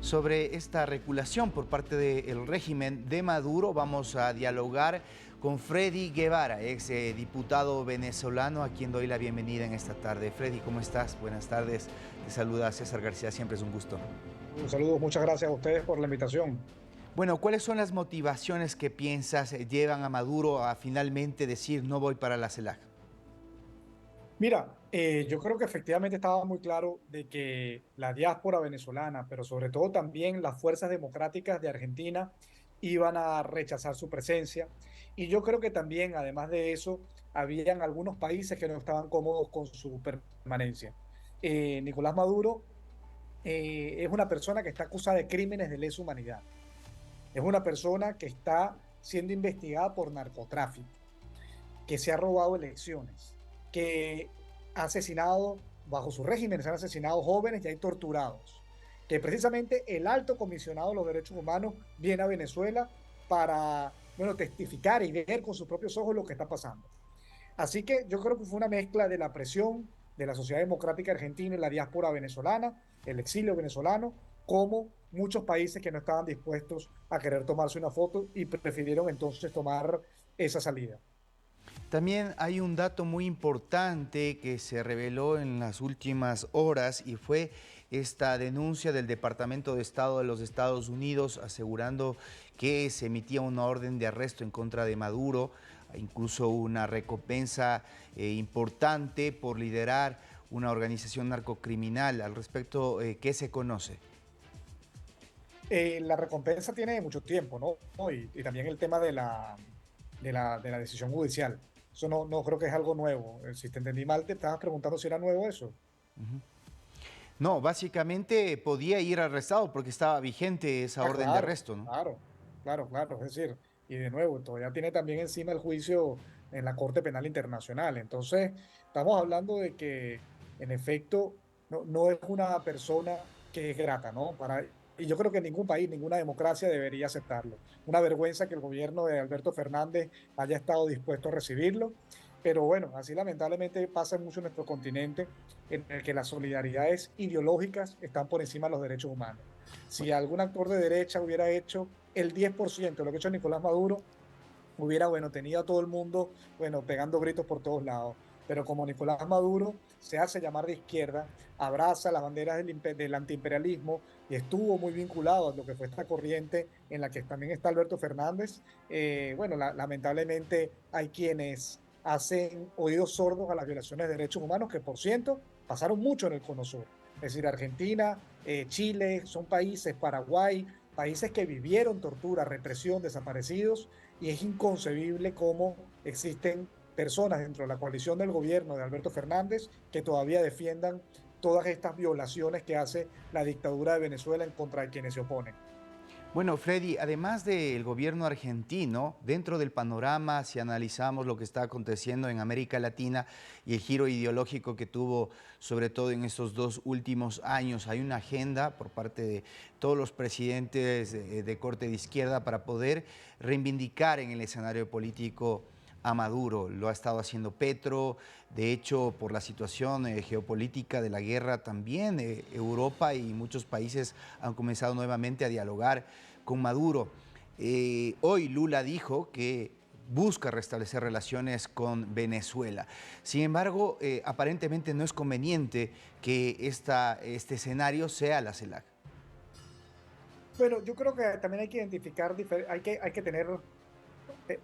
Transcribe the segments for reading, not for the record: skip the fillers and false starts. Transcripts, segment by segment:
sobre esta regulación por parte del régimen de Maduro. Vamos a dialogar con Freddy Guevara, ex diputado venezolano, a quien doy la bienvenida en esta tarde. Freddy, ¿cómo estás? Buenas tardes. Te saluda César García, siempre es un gusto. Un saludo, muchas gracias a ustedes por la invitación. Bueno, ¿cuáles son las motivaciones que piensas llevan a Maduro a finalmente decir no voy para la CELAC? Mira, yo creo que efectivamente estaba muy claro de que la diáspora venezolana, pero sobre todo también las fuerzas democráticas de Argentina, iban a rechazar su presencia. Y yo creo que también, además de eso, habían algunos países que no estaban cómodos con su permanencia. Nicolás Maduro es una persona que está acusada de crímenes de lesa humanidad. Es una persona que está siendo investigada por narcotráfico, que se ha robado elecciones, que ha asesinado, bajo su régimen, se han asesinado jóvenes y hay torturados, que precisamente el alto comisionado de los derechos humanos viene a Venezuela para, bueno, testificar y ver con sus propios ojos lo que está pasando. Así que yo creo que fue una mezcla de la presión de la sociedad democrática argentina y la diáspora venezolana, el exilio venezolano, como muchos países que no estaban dispuestos a querer tomarse una foto y prefirieron entonces tomar esa salida. También hay un dato muy importante que se reveló en las últimas horas y fue esta denuncia del Departamento de Estado de los Estados Unidos asegurando que se emitía una orden de arresto en contra de Maduro, incluso una recompensa importante por liderar una organización narcocriminal. Al respecto, ¿qué se conoce? La recompensa tiene mucho tiempo, ¿no? Y también el tema de la decisión judicial. Eso no creo que es algo nuevo. Si te entendí mal, te estabas preguntando si era nuevo eso. No, básicamente podía ir arrestado porque estaba vigente esa Ah, orden de claro, arresto, ¿no? claro, claro, claro. Es decir, y de nuevo, todavía tiene también encima el juicio en la Corte Penal Internacional. Entonces, estamos hablando de que, en efecto, no es una persona que es grata, ¿no? Y yo creo que ningún país, ninguna democracia debería aceptarlo. Una vergüenza que el gobierno de Alberto Fernández haya estado dispuesto a recibirlo. Pero bueno, así lamentablemente pasa mucho en nuestro continente, en el que las solidaridades ideológicas están por encima de los derechos humanos. Si algún actor de derecha hubiera hecho el 10% de lo que ha hecho Nicolás Maduro, hubiera, bueno, tenido a todo el mundo, bueno, pegando gritos por todos lados. Pero como Nicolás Maduro se hace llamar de izquierda, abraza las banderas del antiimperialismo y estuvo muy vinculado a lo que fue esta corriente en la que también está Alberto Fernández, bueno, lamentablemente hay quienes hacen oídos sordos a las violaciones de derechos humanos que, por cierto, pasaron mucho en el Cono Sur. Es decir, Argentina, Chile, son países, Paraguay, países que vivieron tortura, represión, desaparecidos, y es inconcebible cómo existen personas dentro de la coalición del gobierno de Alberto Fernández que todavía defiendan todas estas violaciones que hace la dictadura de Venezuela en contra de quienes se oponen. Bueno, Freddy, además del gobierno argentino, dentro del panorama, si analizamos lo que está aconteciendo en América Latina y el giro ideológico que tuvo, sobre todo en estos dos últimos años, hay una agenda por parte de todos los presidentes de corte de izquierda para poder reivindicar en el escenario político a Maduro. Lo ha estado haciendo Petro, de hecho, por la situación geopolítica de la guerra también, Europa y muchos países han comenzado nuevamente a dialogar con Maduro. Hoy Lula dijo que busca restablecer relaciones con Venezuela. Sin embargo, aparentemente no es conveniente que este escenario sea la CELAC. Bueno, yo creo que también hay que identificar, hay que tener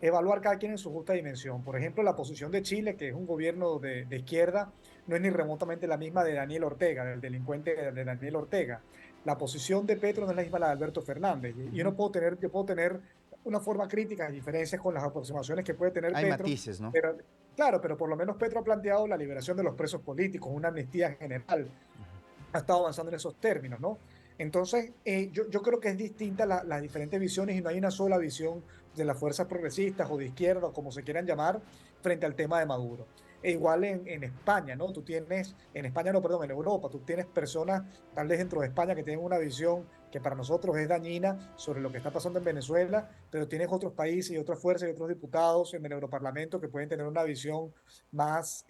evaluar cada quien en su justa dimensión. Por ejemplo, la posición de Chile, que es un gobierno de izquierda, no es ni remotamente la misma de Daniel Ortega, del delincuente de Daniel Ortega. La posición de Petro no es la misma la de Alberto Fernández. Y yo puedo tener una forma crítica, diferencias con las aproximaciones que puede tener Hay Petro, matices, ¿no? pero claro, pero por lo menos Petro ha planteado la liberación de los presos políticos, una amnistía general, ha estado avanzando en esos términos, ¿no? Entonces, yo creo que es distinta las diferentes visiones y no hay una sola visión de las fuerzas progresistas o de izquierda o como se quieran llamar frente al tema de Maduro. E igual en España, ¿no? Tú tienes, en España no, perdón, en Europa, tú tienes personas tal vez dentro de España que tienen una visión que para nosotros es dañina sobre lo que está pasando en Venezuela, pero tienes otros países y otras fuerzas y otros diputados en el Europarlamento que pueden tener una visión más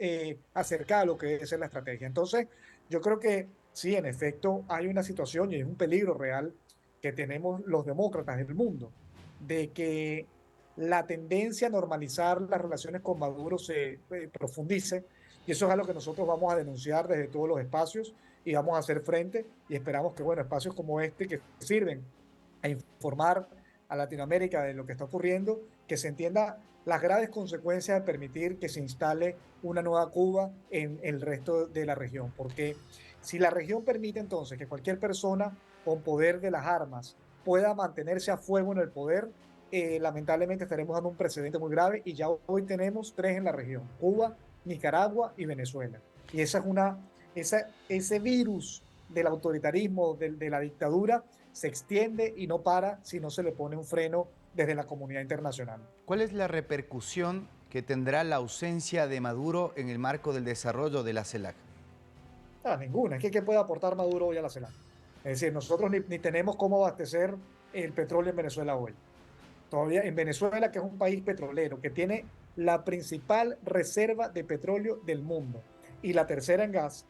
acercada a lo que es la estrategia. Entonces, yo creo que sí, en efecto, hay una situación y es un peligro real que tenemos los demócratas del mundo, de que la tendencia a normalizar las relaciones con Maduro se profundice, y eso es algo que nosotros vamos a denunciar desde todos los espacios y vamos a hacer frente, y esperamos que, bueno, espacios como este que sirven a informar a Latinoamérica de lo que está ocurriendo, que se entienda las graves consecuencias de permitir que se instale una nueva Cuba en el resto de la región, porque si la región permite entonces que cualquier persona con poder de las armas pueda mantenerse a fuego en el poder, lamentablemente estaremos dando un precedente muy grave y ya hoy tenemos tres en la región: Cuba, Nicaragua y Venezuela. Y ese virus del autoritarismo, de la dictadura, se extiende y no para si no se le pone un freno desde la comunidad internacional. ¿Cuál es la repercusión que tendrá la ausencia de Maduro en el marco del desarrollo de la CELAC? Ninguna. Es que ¿qué puede aportar Maduro hoy a la CELAC? Es decir, nosotros ni tenemos cómo abastecer el petróleo en Venezuela hoy. Todavía en Venezuela, que es un país petrolero, que tiene la principal reserva de petróleo del mundo y la tercera en gas,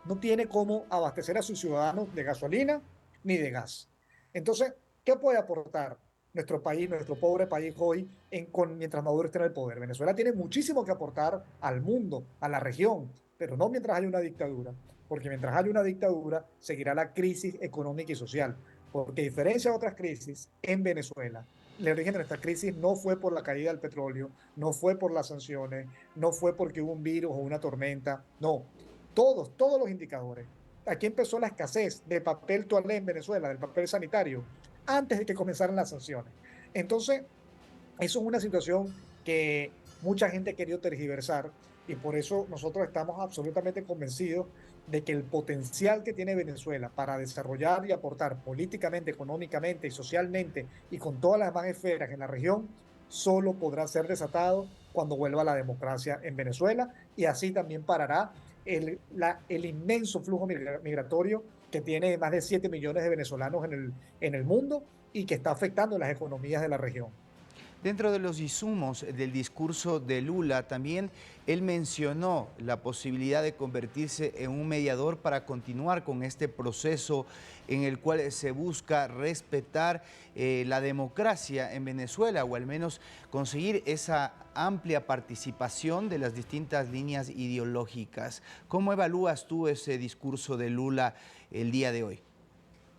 no tiene cómo abastecer a sus ciudadanos de gasolina ni de gas. Entonces, ¿qué puede aportar nuestro país, nuestro pobre país hoy, mientras Maduro esté en el poder? Venezuela tiene muchísimo que aportar al mundo, a la región, pero no mientras haya una dictadura, porque mientras haya una dictadura seguirá la crisis económica y social, porque a diferencia de otras crisis, en Venezuela, el origen de nuestra crisis no fue por la caída del petróleo, no fue por las sanciones, no fue porque hubo un virus o una tormenta, no, todos los indicadores. Aquí empezó la escasez de papel toalé en Venezuela, del papel sanitario, antes de que comenzaran las sanciones. Entonces, eso es una situación que mucha gente ha querido tergiversar y por eso nosotros estamos absolutamente convencidos de que el potencial que tiene Venezuela para desarrollar y aportar políticamente, económicamente y socialmente y con todas las demás esferas en la región, solo podrá ser desatado cuando vuelva la democracia en Venezuela y así también parará el inmenso flujo migratorio que tiene más de 7 millones de venezolanos en el mundo y que está afectando las economías de la región. Dentro de los insumos del discurso de Lula, también él mencionó la posibilidad de convertirse en un mediador para continuar con este proceso en el cual se busca respetar la democracia en Venezuela, o al menos conseguir esa amplia participación de las distintas líneas ideológicas. ¿Cómo evalúas tú ese discurso de Lula el día de hoy?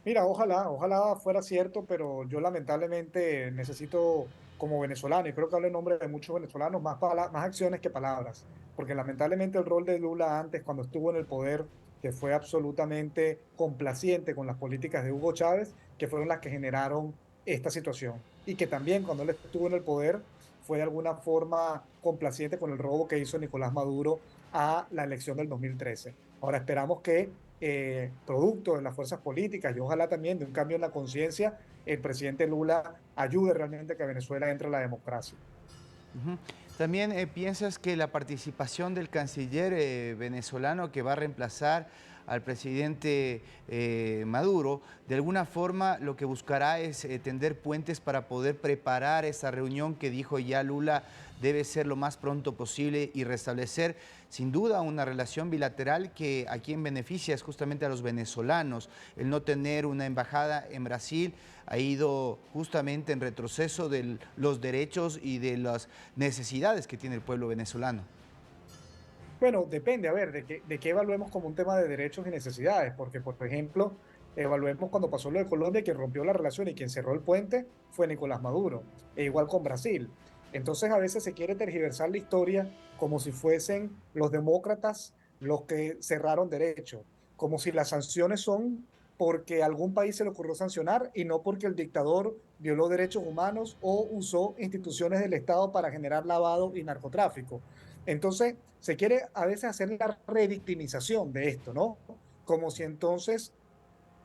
Mira, ojalá fuera cierto, pero yo lamentablemente necesito, como venezolano, y creo que hablo en nombre de muchos venezolanos, más acciones que palabras, porque lamentablemente el rol de Lula antes, cuando estuvo en el poder, que fue absolutamente complaciente con las políticas de Hugo Chávez, que fueron las que generaron esta situación, y que también cuando él estuvo en el poder fue de alguna forma complaciente con el robo que hizo Nicolás Maduro a la elección del 2013. Ahora esperamos que producto de las fuerzas políticas y ojalá también de un cambio en la conciencia, el presidente Lula ayude realmente a que Venezuela entre a la democracia. Ujú. También piensas que la participación del canciller venezolano que va a reemplazar al presidente Maduro, de alguna forma lo que buscará es tender puentes para poder preparar esa reunión que dijo ya Lula debe ser lo más pronto posible y restablecer sin duda una relación bilateral que a quien beneficia es justamente a los venezolanos. El no tener una embajada en Brasil ha ido justamente en retroceso de los derechos y de las necesidades que tiene el pueblo venezolano. Bueno, depende, a ver, de qué evaluemos como un tema de derechos y necesidades, porque, por ejemplo, evaluemos cuando pasó lo de Colombia, quien rompió la relación y quien cerró el puente fue Nicolás Maduro, e igual con Brasil. Entonces, a veces se quiere tergiversar la historia como si fuesen los demócratas los que cerraron derechos, como si las sanciones son porque a algún país se le ocurrió sancionar y no porque el dictador violó derechos humanos o usó instituciones del Estado para generar lavado y narcotráfico. Entonces, se quiere a veces hacer la revictimización de esto, ¿no? Como si entonces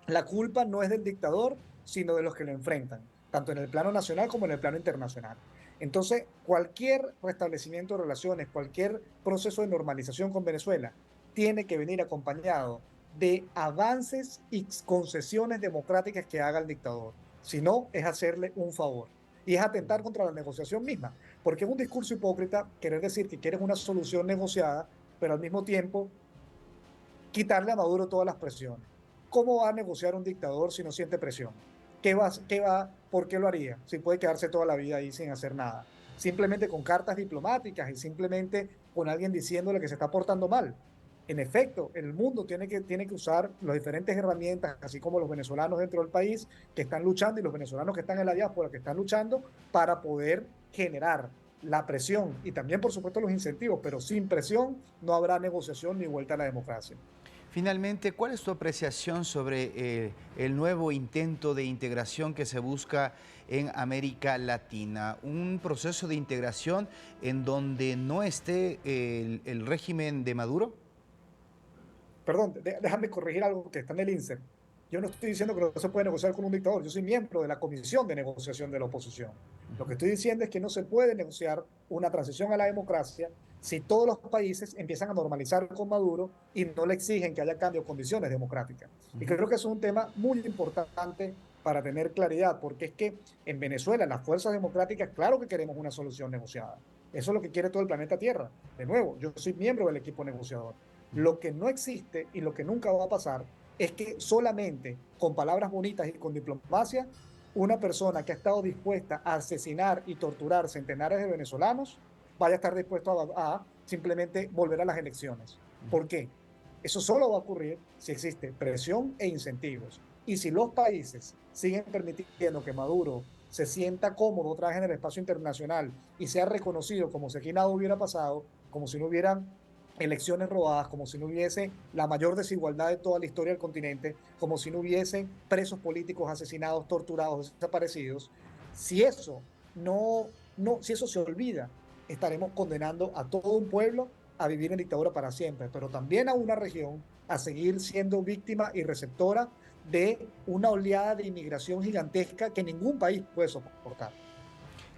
la culpa no es del dictador, sino de los que lo enfrentan, tanto en el plano nacional como en el plano internacional. Entonces, cualquier restablecimiento de relaciones, cualquier proceso de normalización con Venezuela, tiene que venir acompañado de avances y concesiones democráticas que haga el dictador. Si no, es hacerle un favor. Y es atentar contra la negociación misma, porque es un discurso hipócrita querer decir que quieres una solución negociada, pero al mismo tiempo quitarle a Maduro todas las presiones. ¿Cómo va a negociar un dictador si no siente presión? ¿Por qué lo haría? Si puede quedarse toda la vida ahí sin hacer nada. Simplemente con cartas diplomáticas y simplemente con alguien diciéndole que se está portando mal. En efecto, el mundo tiene que usar las diferentes herramientas, así como los venezolanos dentro del país que están luchando y los venezolanos que están en la diáspora que están luchando para poder generar la presión y también, por supuesto, los incentivos, pero sin presión no habrá negociación ni vuelta a la democracia. Finalmente, ¿cuál es tu apreciación sobre el nuevo intento de integración que se busca en América Latina? Un proceso de integración en donde no esté el régimen de Maduro. Perdón, déjame corregir algo que está en el INSER. Yo no estoy diciendo que no se puede negociar con un dictador. Yo soy miembro de la Comisión de Negociación de la Oposición. Lo que estoy diciendo es que no se puede negociar una transición a la democracia si todos los países empiezan a normalizar con Maduro y no le exigen que haya cambio de condiciones democráticas. Y creo que eso es un tema muy importante para tener claridad, porque es que en Venezuela, las fuerzas democráticas, claro que queremos una solución negociada. Eso es lo que quiere todo el planeta Tierra. De nuevo, yo soy miembro del equipo negociador. Lo que no existe y lo que nunca va a pasar es que solamente con palabras bonitas y con diplomacia, una persona que ha estado dispuesta a asesinar y torturar centenares de venezolanos vaya a estar dispuesto a simplemente volver a las elecciones. ¿Por qué? Eso solo va a ocurrir si existe presión e incentivos. Y si los países siguen permitiendo que Maduro se sienta cómodo otra vez en el espacio internacional y sea reconocido como si aquí nada hubiera pasado, como si no hubieran elecciones robadas, como si no hubiese la mayor desigualdad de toda la historia del continente, como si no hubiese presos políticos asesinados, torturados, desaparecidos. Si eso si eso se olvida, estaremos condenando a todo un pueblo a vivir en dictadura para siempre, pero también a una región a seguir siendo víctima y receptora de una oleada de inmigración gigantesca que ningún país puede soportar.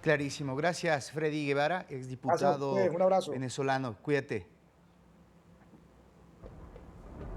Clarísimo. Gracias, Freddy Guevara, Gracias a exdiputado ustedes, un abrazo. venezolano. Cuídate.